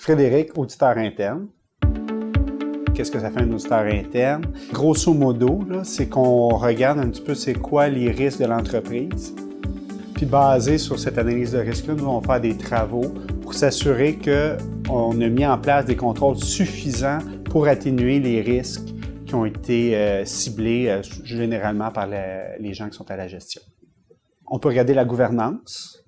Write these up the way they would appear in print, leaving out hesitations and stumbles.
Frédéric, auditeur interne. Qu'est-ce que ça fait un auditeur interne? Grosso modo, c'est qu'on regarde un petit peu c'est quoi les risques de l'entreprise. Puis basé sur cette analyse de risque-là, nous allons faire des travaux pour s'assurer qu'on a mis en place des contrôles suffisants pour atténuer les risques qui ont été ciblés généralement par les gens qui sont à la gestion. On peut regarder la gouvernance.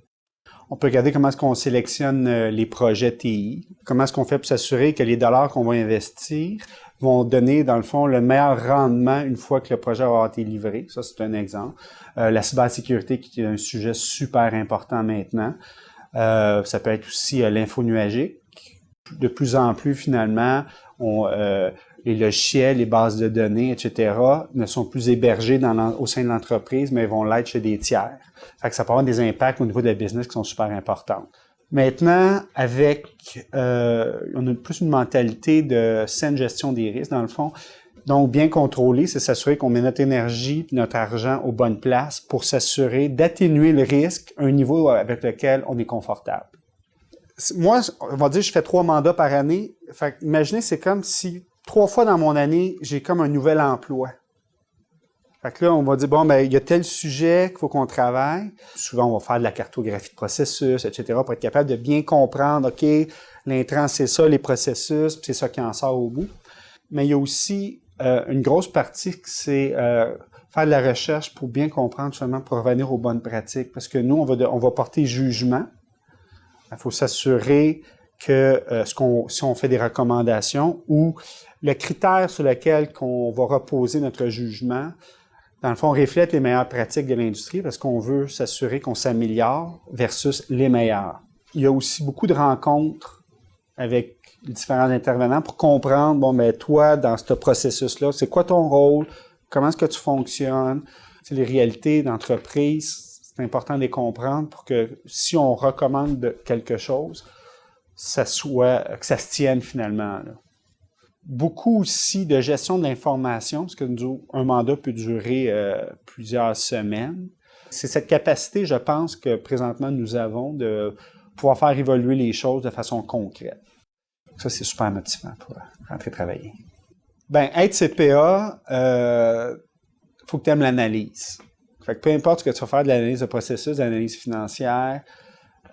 On peut regarder comment est-ce qu'on sélectionne les projets TI, comment est-ce qu'on fait pour s'assurer que les dollars qu'on va investir vont donner, dans le fond, le meilleur rendement une fois que le projet va été livré. Ça, c'est un exemple. La cybersécurité, qui est un sujet super important maintenant. Ça peut être aussi l'info nuagique. De plus en plus, finalement, les logiciels, les bases de données, etc., ne sont plus hébergés au sein de l'entreprise, mais vont l'être chez des tiers. Fait que ça peut avoir des impacts au niveau de la business qui sont super importants. Maintenant, on a plus une mentalité de saine gestion des risques, dans le fond. Donc, bien contrôler, c'est s'assurer qu'on met notre énergie et notre argent aux bonnes places pour s'assurer d'atténuer le risque à un niveau avec lequel on est confortable. Moi, on va dire, je fais 3 mandats par année. Fait que, imaginez, c'est comme si 3 fois dans mon année, j'ai comme un nouvel emploi. Fait que là, on va dire, bon, ben, il y a tel sujet qu'il faut qu'on travaille. Souvent, on va faire de la cartographie de processus, etc., pour être capable de bien comprendre, OK, l'intrant, c'est ça, les processus, puis c'est ça qui en sort au bout. Mais il y a aussi une grosse partie que c'est faire de la recherche pour bien comprendre, justement, pour revenir aux bonnes pratiques. Parce que nous, on va porter jugement. Il faut s'assurer que si on fait des recommandations ou le critère sur lequel on va reposer notre jugement, dans le fond, reflète les meilleures pratiques de l'industrie parce qu'on veut s'assurer qu'on s'améliore versus les meilleurs. Il y a aussi beaucoup de rencontres avec différents intervenants pour comprendre, bon, ben toi, dans ce processus-là, c'est quoi ton rôle? Comment est-ce que tu fonctionnes? C'est les réalités d'entreprise, c'est important de les comprendre pour que si on recommande quelque chose, que ça se tienne finalement, là. Beaucoup aussi de gestion de l'information, parce que un mandat peut durer plusieurs semaines. C'est cette capacité, je pense, que présentement nous avons de pouvoir faire évoluer les choses de façon concrète. Ça, c'est super motivant pour rentrer travailler. Ben, être CPA, faut que tu aimes l'analyse. Fait que peu importe ce que tu vas faire de l'analyse de processus, de l'analyse financière,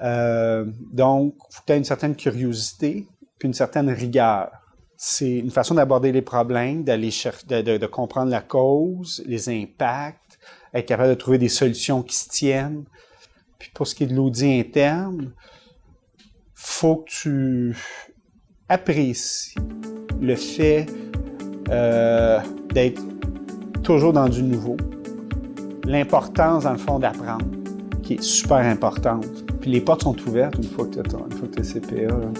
donc, faut que tu aies une certaine curiosité puis une certaine rigueur. C'est une façon d'aborder les problèmes, d'aller chercher, de comprendre la cause, les impacts, être capable de trouver des solutions qui se tiennent. Puis pour ce qui est de l'audit interne, faut que tu apprécies le fait d'être toujours dans du nouveau. L'importance, dans le fond, d'apprendre, qui est super importante. Puis les portes sont ouvertes une fois que tu es CPA, là.